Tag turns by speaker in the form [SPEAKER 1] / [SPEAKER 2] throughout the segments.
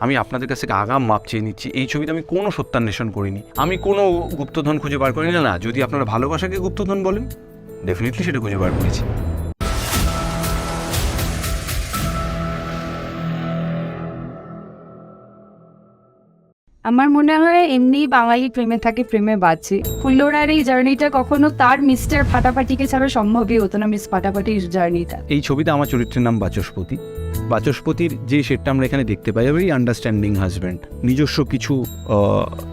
[SPEAKER 1] আমি আপনাদের কাছ থেকে আগাম মাপ চেয়ে নিচ্ছি, এই ছবিতে আমি কোনো সত্যান্বেষণ করিনি, আমি কোনো গুপ্তধন খুঁজে বার করিনি। না, যদি আপনারা ভালোবাসাকে গুপ্তধন বলেন, ডেফিনেটলি সেটা খুঁজে বার করেছি।
[SPEAKER 2] আমার মনে হয় এমনি বাঙালি প্রেমে থাকে, প্রেমে বাঁচে। ফুল্লোড়ার এই জার্নিটা কখনো তার মিস্টার ফাটাফাটিকে ছাড়া সম্ভবই হতো না, মিস ফাটাফাটির জার্নিটা।
[SPEAKER 1] এই ছবিতে আমার চরিত্রের নাম বাচস্পতি। বাচস্পতির যে সেটটা আমরা এখানে দেখতে পাই, ভেরি আন্ডারস্ট্যান্ডিং হাজব্যান্ড। নিজস্ব কিছু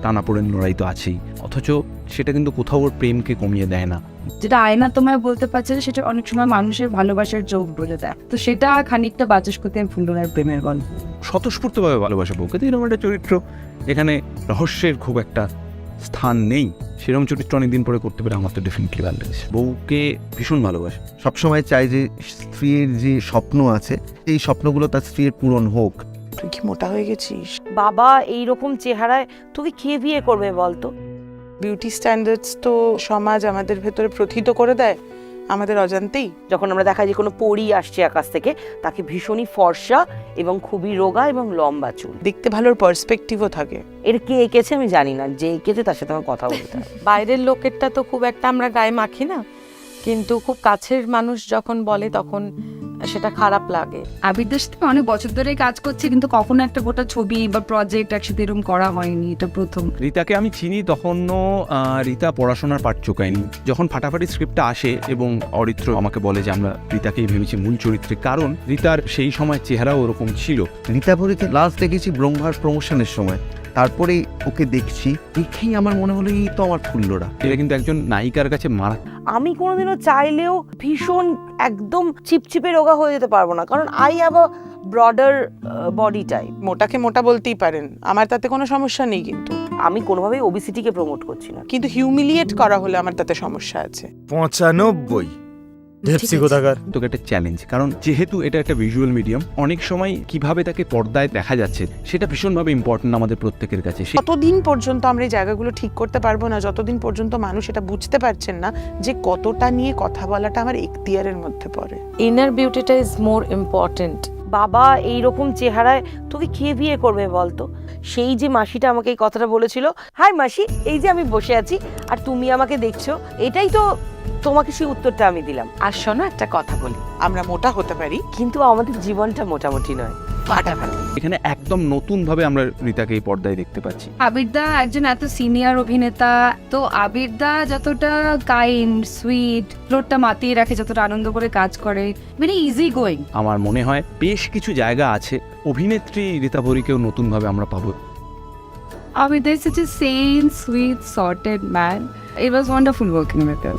[SPEAKER 1] টানাপোড়েন লড়াই তো আছেই, অথচ সেটা কিন্তু কোথাও ওর প্রেমকে কমিয়ে দেয় না।
[SPEAKER 2] যেটা আয়না তোমায় বলতে পারছে না, সেটা অনেক সময় মানুষের ভালোবাসার চোখ বলে দেয়। তো সেটা খানিকটা বাচস্পতি আর ফুল্লোড়ার প্রেমের গল্প।
[SPEAKER 1] স্বতঃস্ফূর্তভাবে ভালোবাসা বউকে, তো এরকম একটা চরিত্র, এখানে রহস্যের খুব একটা স্থান নেই, সেরকম চরিত্র অনেকদিন পরে করতে পেরে আমার তো ডেফিনেটলি ভালো লেগেছে। বউকে ভীষণ ভালোবাসে,
[SPEAKER 3] সবসময় চাই যে স্ত্রীর যে স্বপ্ন আছে এই স্বপ্নগুলো তার স্ত্রীর পূরণ হোক।
[SPEAKER 4] তুই কি মোটা হয়ে গেছিস?
[SPEAKER 5] বাবা এইরকম চেহারায় তোকে কে বিয়ে করবে বলতো?
[SPEAKER 4] বিউটি স্ট্যান্ডার্ডস তো সমাজ আমাদের ভেতরে প্রথিত করে দেয় আমাদের অজান্তেই।
[SPEAKER 5] যখন আমরা দেখা যায় কোনো পরী আসছে আকাশ থেকে, তাকে ভীষণই ফর্সা এবং খুবই রোগা এবং লম্বা চুল,
[SPEAKER 4] দেখতে ভালোর পার্সপেক্টিভও থাকে।
[SPEAKER 5] এর কে এঁকেছে আমি জানি না, যে এঁকেছে তার সাথে আমার কথা বলতে হবে।
[SPEAKER 6] বাইরের লোকেরটা তো খুব একটা আমরা গায়ে মাখি না, কিন্তু খুব কাছের মানুষ যখন বলে তখন সেটা খারাপ লাগে।
[SPEAKER 2] আবিরদের সাথে অনেক বছর ধরে কাজ করছি, কিন্তু কখনো একটা গোটা ছবি বা প্রজেক্ট একসাথে এরকম করা হয়নি, এটা প্রথম।
[SPEAKER 1] রীতাকে আমি চিনি তখনও রীতা পড়াশোনার পাঠ চোকায়নি। যখন ফাটাফাটি স্ক্রিপ্টটা আসে এবং অরিত্র আমাকে বলে যে আমরা রীতাকেই ভেবেছি মূল চরিত্রে, কারণ রীতার সেই সময় চেহারাও ওরকম ছিল।
[SPEAKER 3] রীতাভরিকে লাস্ট দেখেছি ব্রহ্মার প্রমোশনের সময়, তারপরেই ওকে দেখেই আমার মনে হলো এই তো আমার ফুল্লোড়া।
[SPEAKER 1] এটা কিন্তু একজন নায়িকার কাছে মারা।
[SPEAKER 5] আমি কোনোদিনও চাইলেও ভীষণ একদম চিপচিপে রোগা হয়ে যেতে পারবো না, কারণ I have a broader body type.
[SPEAKER 4] মোটাকে মোটা বলতেই পারেন, আমার তাতে কোনো সমস্যা নেই, কিন্তু
[SPEAKER 5] আমি কোনোভাবেই ওবিসিটিকে প্রমোট করছি না।
[SPEAKER 4] কিন্তু হিউমিলিয়েট করা হলে আমার তাতে সমস্যা আছে।
[SPEAKER 7] 95 ঢেপসি কোথাকার।
[SPEAKER 1] তোকে একটা চ্যালেঞ্জ, কারণ যেহেতু এটা একটা ভিজুয়াল মিডিয়াম, অনেক সময় কিভাবে তাকে পর্দায় দেখা যাচ্ছে সেটা ভীষণভাবে ইম্পর্টেন্ট আমাদের প্রত্যেকের কাছে।
[SPEAKER 4] ততদিন পর্যন্ত আমরা এই জায়গাগুলো ঠিক করতে পারবো না যতদিন পর্যন্ত মানুষ এটা বুঝতে পারছেন না যে কতটা নিয়ে কথা বলাটা আমার এখতিয়ারের মধ্যে পড়ে।
[SPEAKER 6] ইনার বিউটিটা ইজ মোর ইম্পর্টেন্ট।
[SPEAKER 5] বাবা এইরকম চেহারায় তোকে কে বিয়ে করবে বলতো? সেই যে মাসিটা আমাকে এই কথাটা বলেছিল, হাই মাসি, এই যে আমি বসে আছি আর তুমি আমাকে দেখছো, এটাই তো তোমাকে সেই উত্তরটা আমি দিলাম।
[SPEAKER 6] আর শোনো, একটা কথা বলি,
[SPEAKER 4] আমরা মোটা হতে পারি,
[SPEAKER 5] কিন্তু আমাদের জীবনটা মোটামুটি নয়, ফাটাফাটি।
[SPEAKER 1] এখানে একদম নতুন ভাবে আমরা রীতাকে এই পর্দায় দেখতে পাচ্ছি।
[SPEAKER 2] আবিরদা একজন এত সিনিয়র অভিনেতা, তো আবিরদা যতটা কাইন্ড সুইট, ফ্লোরটা মাতিয়ে রাখে, যতটা আনন্দ করে কাজ করে, ভেরি ইজি গোয়িং।
[SPEAKER 1] আমার মনে হয় বেশ কিছু জায়গা আছে অভিনেত্রী রীতা ভরিকেও নতুনভাবে আমরা পাবো।
[SPEAKER 2] Abhirda is such a sane, sweet, sorted man. It was wonderful working with him.